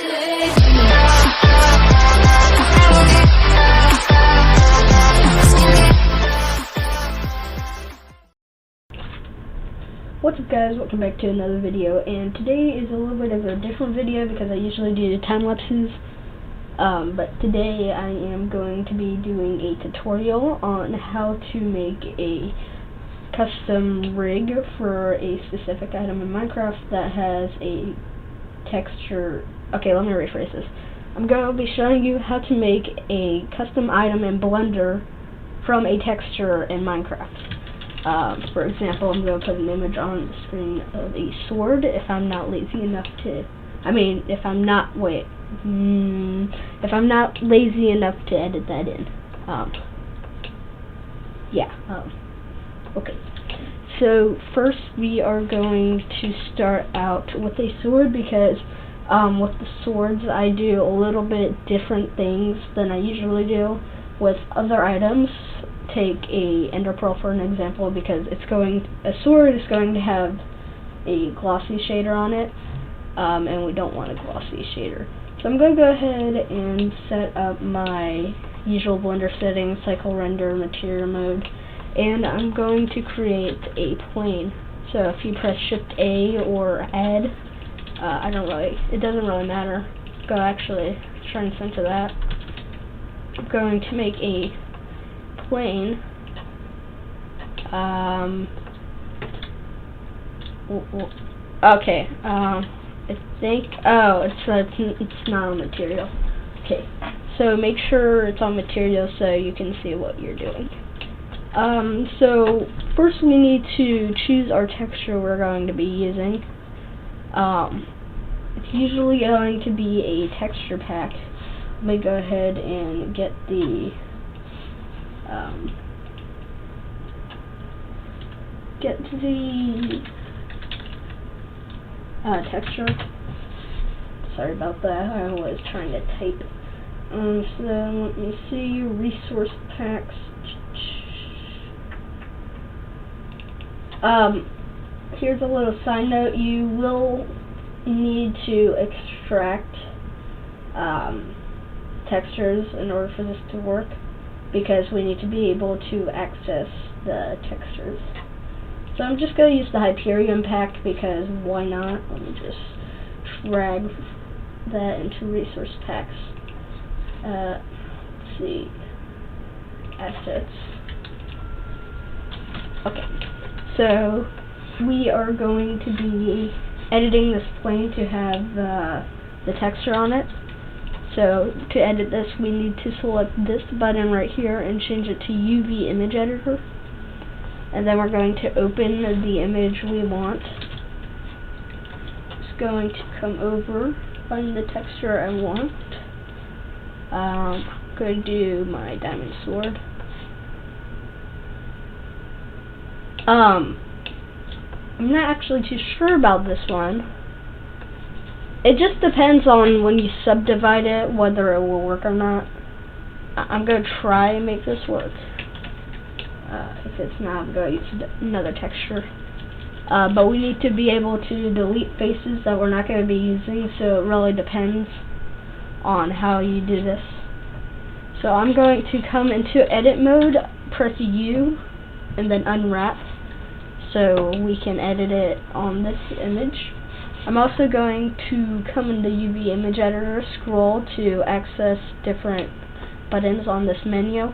What's up guys, welcome back to another video, and today is a little bit of a different video because I usually do time lapses, but today I am going to be doing a tutorial on how to make a custom rig for a specific item in Minecraft that has a texture. Okay, let me rephrase this. I'm going to be showing you how to make a custom item in Blender from a texture in Minecraft. For example, I'm going to put an image on the screen of a sword if I'm not lazy enough to, if I'm not lazy enough to edit that in. Okay. So first we are going to start out with a sword because with the swords I do a little bit different things than I usually do with other items. Take a ender pearl for an example because a sword is going to have a glossy shader on it, and we don't want a glossy shader. So I'm going to go ahead and set up my usual Blender settings, cycle render, material mode, and I'm going to create a plane. So if you press Shift A or add, it doesn't really matter. Go actually try and center that. I'm going to make a plane. Okay. I think. Oh, it's not on material. Okay. So make sure it's on material so you can see what you're doing. So first we need to choose our texture we're going to be using. It's usually going to be a texture pack. Let me go ahead and get the texture. Sorry about that, I was trying to type. So let me see, resource packs. Here's a little side note, you will need to extract textures in order for this to work, because we need to be able to access the textures. So I'm just going to use the Hyperion pack because why not? Let me just drag that into resource packs. Let's see, assets. Okay, so we are going to be editing this plane to have the texture on it. So to edit this, we need to select this button right here and change it to UV image editor. And then we're going to open the image we want. It's going to come over, find the texture I want. I'm going to do my diamond sword. I'm not actually too sure about this one. It just depends on when you subdivide it, whether it will work or not. I'm going to try and make this work. If it's not, I'm going to use another texture. But we need to be able to delete faces that we're not going to be using, so it really depends on how you do this. So I'm going to come into edit mode, press U, and then unwrap, so we can edit it on this image. I'm also going to come in the UV image editor, scroll to access different buttons on this menu.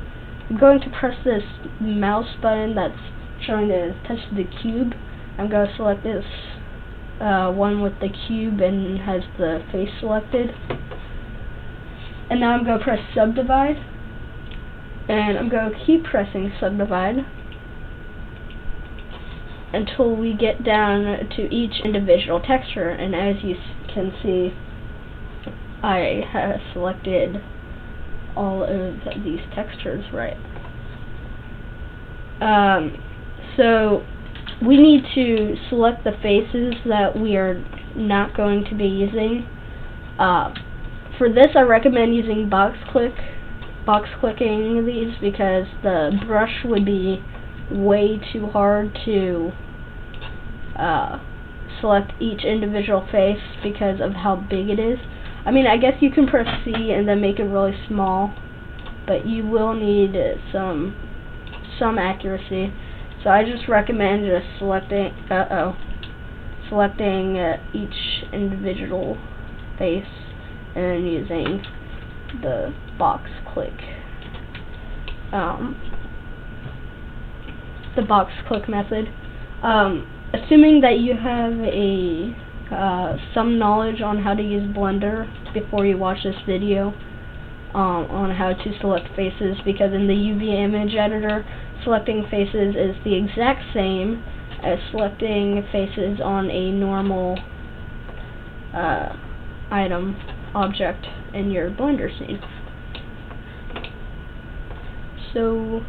I'm going to press this mouse button that's trying to touch the cube. I'm going to select this one with the cube and has the face selected. And now I'm going to press subdivide. And I'm going to keep pressing subdivide until we get down to each individual texture, and as you can see, I have selected all of these textures right. So we need to select the faces that we are not going to be using. For this I recommend using box clicking these because the brush would be way too hard to select each individual face because of how big it is. I mean, I guess you can press C and then make it really small, but you will need some accuracy. So I just recommend just selecting each individual face and then using the box click method. Assuming that you have some knowledge on how to use Blender before you watch this video, on how to select faces, because in the UV image editor, selecting faces is the exact same as selecting faces on a normal object in your Blender scene. So,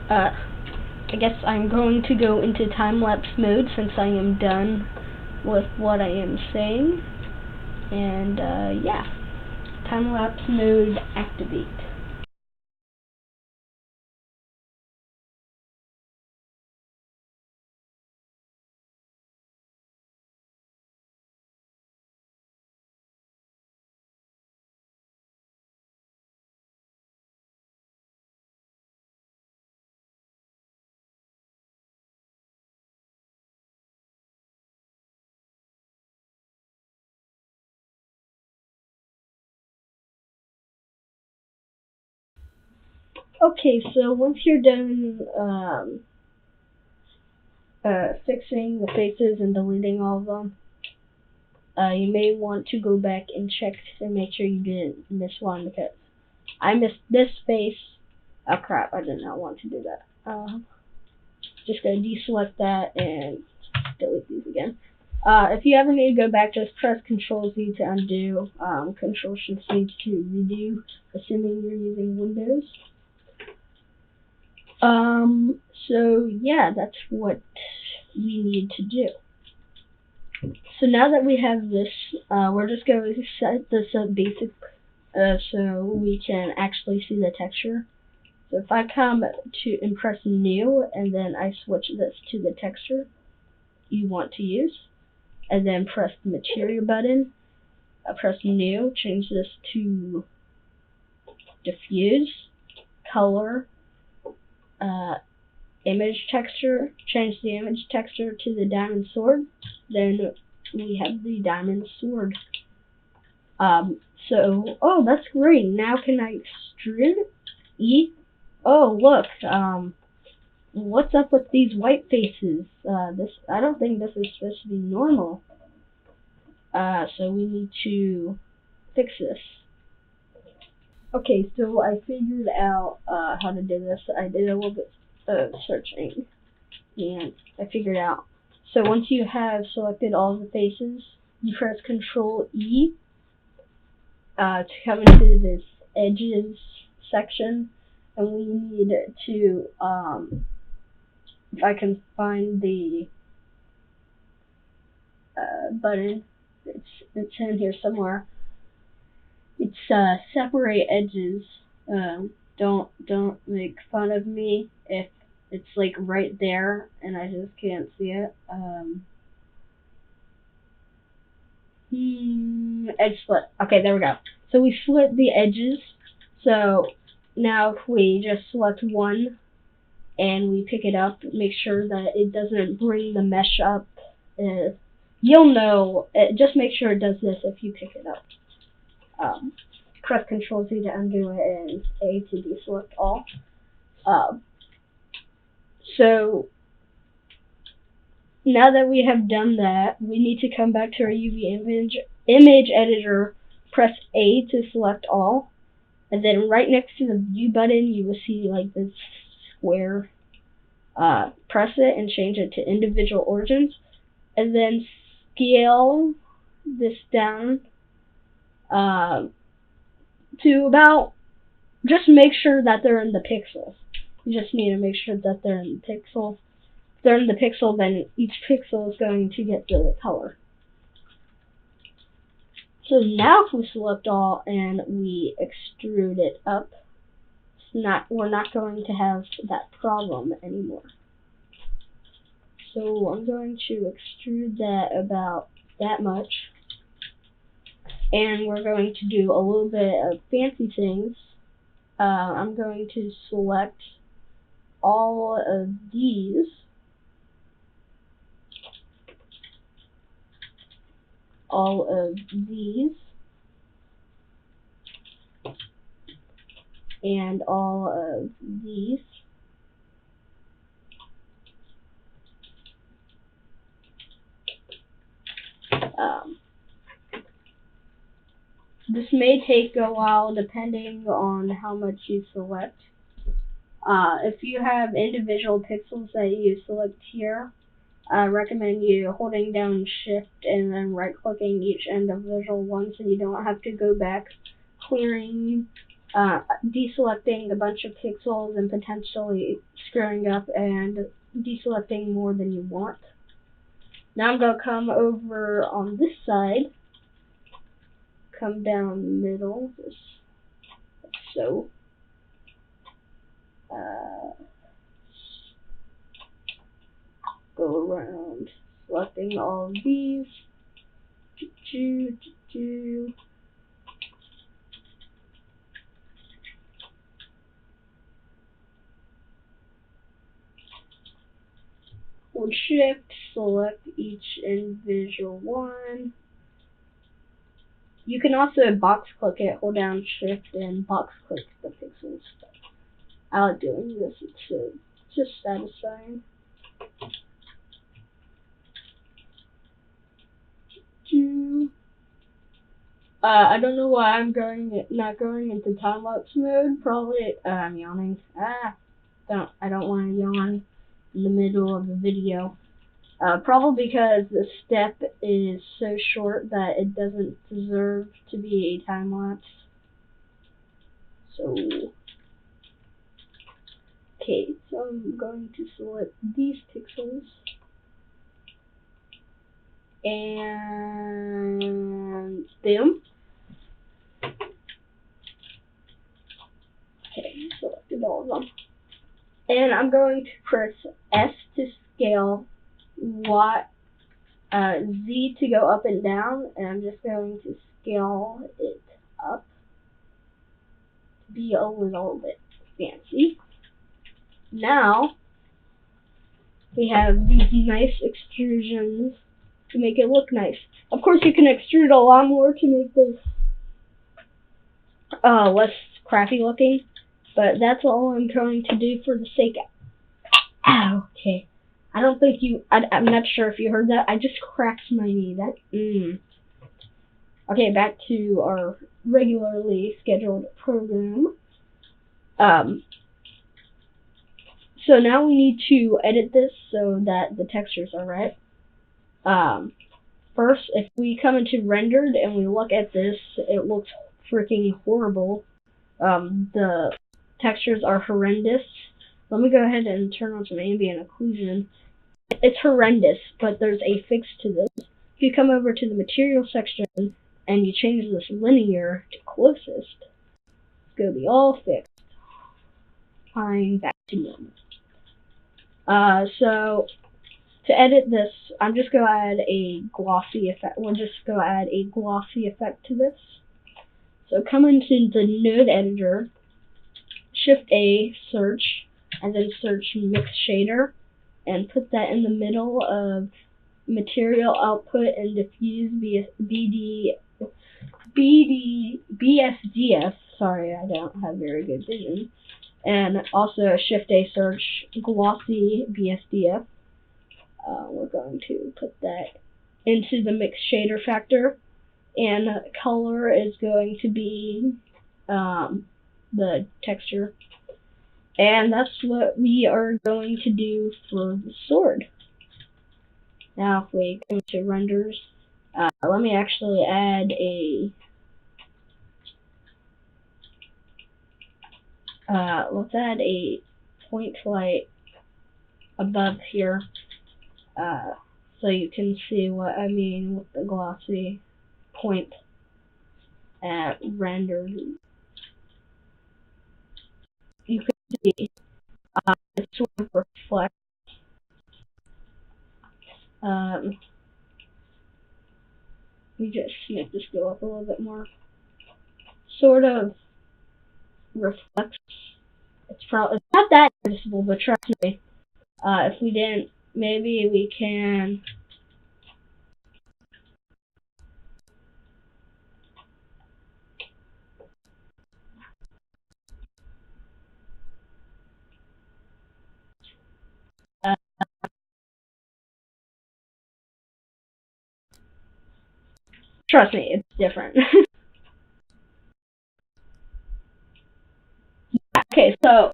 I guess I'm going to go into time-lapse mode since I am done with what I am saying. And, yeah. Time-lapse mode activate. Okay, so once you're done fixing the faces and deleting all of them, you may want to go back and check to make sure you didn't miss one, because I missed this face. Oh crap, I did not want to do that. Just gonna deselect that and delete these again. If you ever need to go back, just press Control-Z to undo, Control-Shift-C to redo, assuming you're using Windows. So yeah, that's what we need to do. So now that we have this, we're just going to set this up basic, so we can actually see the texture. So if I come to and press New, and then I switch this to the texture you want to use, and then press the Material button, press New, change this to Diffuse, Color, Image Texture, change the image texture to the diamond sword, then we have the diamond sword. So, oh, that's great. Now can I extrude? E? Oh, look, what's up with these white faces? I don't think this is supposed to be normal. So we need to fix this. Okay, so I figured out, how to do this. I did a little bit of searching, and I figured out. So once you have selected all the faces, you press Control-E, to come into this edges section, and we need to, if I can find the button, it's in here somewhere. It's separate edges. Don't make fun of me if it's like right there and I just can't see it. Edge split. Okay, there we go. So we split the edges. So now if we just select one and we pick it up, make sure that it doesn't bring the mesh up. You'll know. Just make sure it does this if you pick it up. Press Control-Z to undo it and A to deselect all. So now that we have done that, we need to come back to our UV image editor, press A to select all, and then right next to the view button you will see like this square. Press it and change it to individual origins, and then scale this down to about, just make sure that they're in the pixels. You just need to make sure that they're in the pixels. If they're in the pixel, then each pixel is going to get the color. So now if we select all and we extrude it up, we're not going to have that problem anymore. So I'm going to extrude that about that much. and we're going to do a little bit of fancy things. I'm going to select all of these, and all of these. This may take a while depending on how much you select. If you have individual pixels that you select here, I recommend you holding down Shift and then right-clicking each individual one so you don't have to go back, clearing, deselecting a bunch of pixels and potentially screwing up and deselecting more than you want. Now I'm going to come over on this side, come down the middle, just like so. Go around selecting all of these. Hold Shift, select each individual one. You can also box click it, hold down Shift and box click the pixels. I like doing this, it's just satisfying. I don't know why I'm not going into time lapse mode. Probably I'm yawning. I don't want to yawn in the middle of the video. Probably because the step is so short that it doesn't deserve to be a time lapse. So, okay, so I'm going to select these pixels and boom. Okay, selected all of them. And I'm going to press S to scale, Z to go up and down, and I'm just going to scale it up to be a little bit fancy. Now, we have these nice extrusions to make it look nice. Of course, you can extrude a lot more to make this less crappy looking, but that's all I'm going to do for the sake of... Ow, okay. I don't think I'm not sure if you heard that. I just cracked my knee. Okay, back to our regularly scheduled program. So now we need to edit this so that the textures are right. First, if we come into rendered and we look at this, it looks freaking horrible. The textures are horrendous. Let me go ahead and turn on some ambient occlusion. It's horrendous, but there's a fix to this. If you come over to the material section and you change this linear to closest, it's going to be all fixed. Fine, back to normal. So to edit this, I'm just going to add a glossy effect. We'll just go add a glossy effect to this. So come into the node editor, Shift A, search, and then search Mix Shader, and put that in the middle of Material Output and Diffuse BSDF. Sorry, I don't have very good vision. And also Shift A, search Glossy BSDF. We're going to put that into the Mix Shader factor, and color is going to be the texture. And that's what we are going to do for the sword. Now if we go to renders, let me actually add a let's add a point light above here, so you can see what I mean with the glossy point at rendered. You can see it sort of reflects Let me just make this go up a little bit more. Sort of reflects. It's not that noticeable, but trust me. If we didn't, maybe we can. Trust me, it's different. Okay, so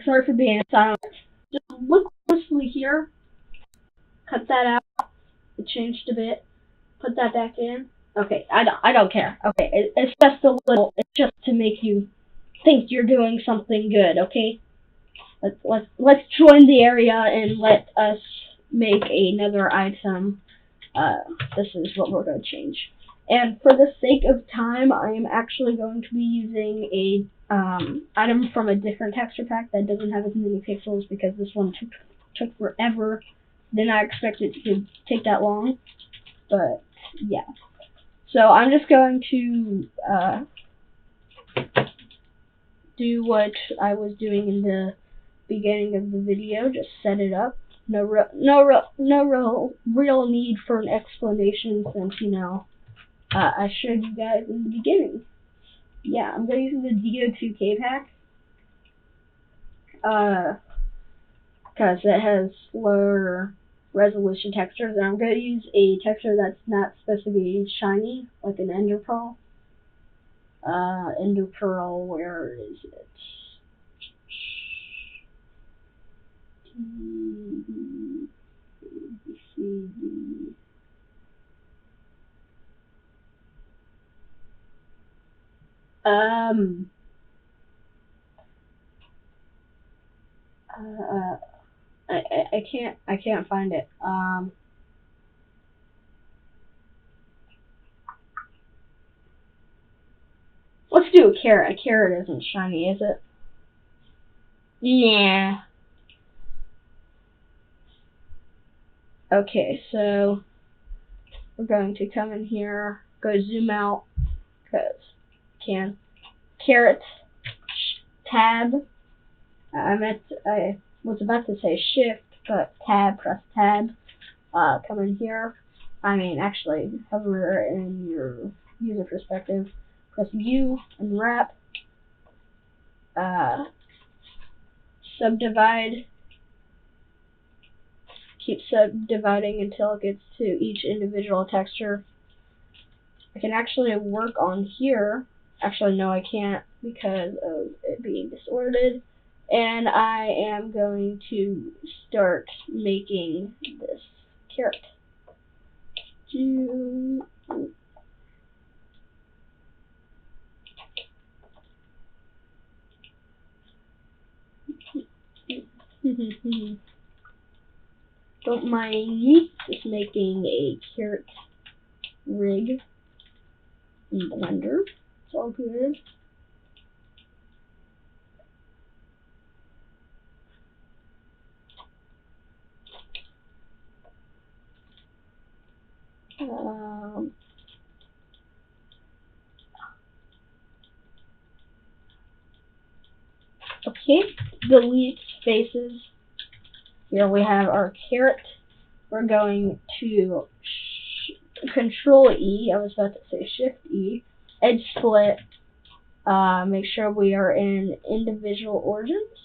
sorry for being silent. Just look closely here. Cut that out. It changed a bit. Put that back in. Okay, I don't care. Okay, it's just a little. It's just to make you think you're doing something good. Okay. Let's join the area and let us make another item. This is what we're going to change. And for the sake of time, I am actually going to be using a item from a different texture pack that doesn't have as many pixels because this one took forever. Didn't I expect it to take that long? But yeah. So I'm just going to do what I was doing in the beginning of the video. Just set it up. No real need for an explanation since I showed you guys in the beginning. Yeah, I'm gonna use the DO2K pack. Because it has lower resolution textures, and I'm gonna use a texture that's not supposed to be shiny, like an Ender Pearl. Ender Pearl, where is it? I can't find it. Let's do a carrot. A carrot isn't shiny, is it? Nah. Okay, so we're going to come in here, go zoom out, because can. Carrot, tab. I was about to say shift, but tab, press tab. Come in here. Actually, hover in your user perspective. Press U and wrap. Subdivide. Keep subdividing until it gets to each individual texture. I can actually work on here. Actually, no, I can't because of it being disordered. And I am going to start making this carrot. Don't mind me, just making a carrot rig in Blender. It's all good. Okay, delete spaces. Here we have our carrot. We're going to Control E. I was about to say Shift E. Edge split. Make sure we are in individual origins.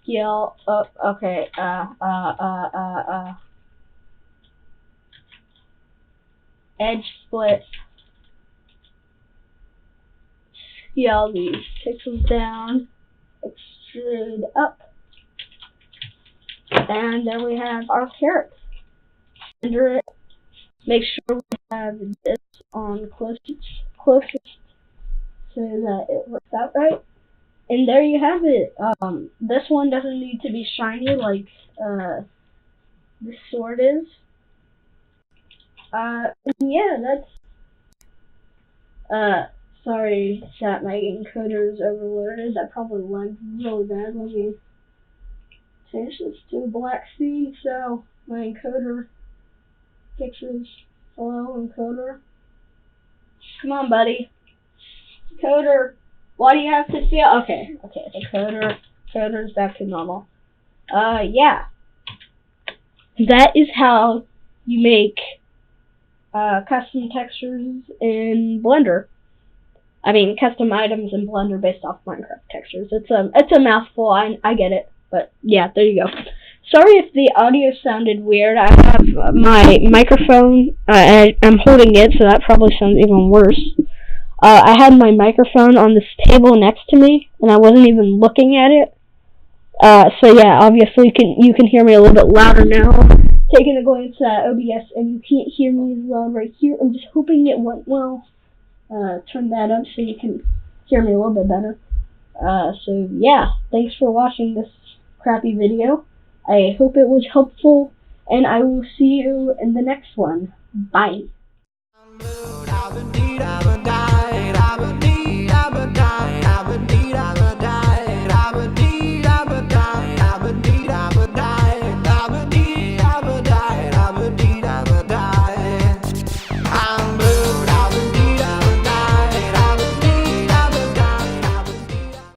Scale up. Okay. Edge split. Scale these pixels down. Extrude up. And there we have our carrot. Render it. Make sure we have this on closest so that it works out right. And there you have it. This one doesn't need to be shiny like this sword is. Yeah, that's sorry that my encoder is overloaded. That probably lagged really bad. Let me change this to a black scene so my encoder fixes Hello, encoder. Come on, buddy. Coder, why do you have to feel? Okay, the coder's back to normal. Yeah. That is how you make custom textures in Blender. I mean, custom items in Blender based off Minecraft textures. It's a mouthful. I get it, but yeah, there you go. Sorry if the audio sounded weird. I have my microphone. I'm holding it, so that probably sounds even worse. I had my microphone on this table next to me, and I wasn't even looking at it. So yeah, obviously you can hear me a little bit louder now. Taking a glance at OBS, and you can't hear me as well right here. I'm just hoping it went well. Turn that up so you can hear me a little bit better. So yeah, thanks for watching this crappy video. I hope it was helpful, and I will see you in the next one. Bye.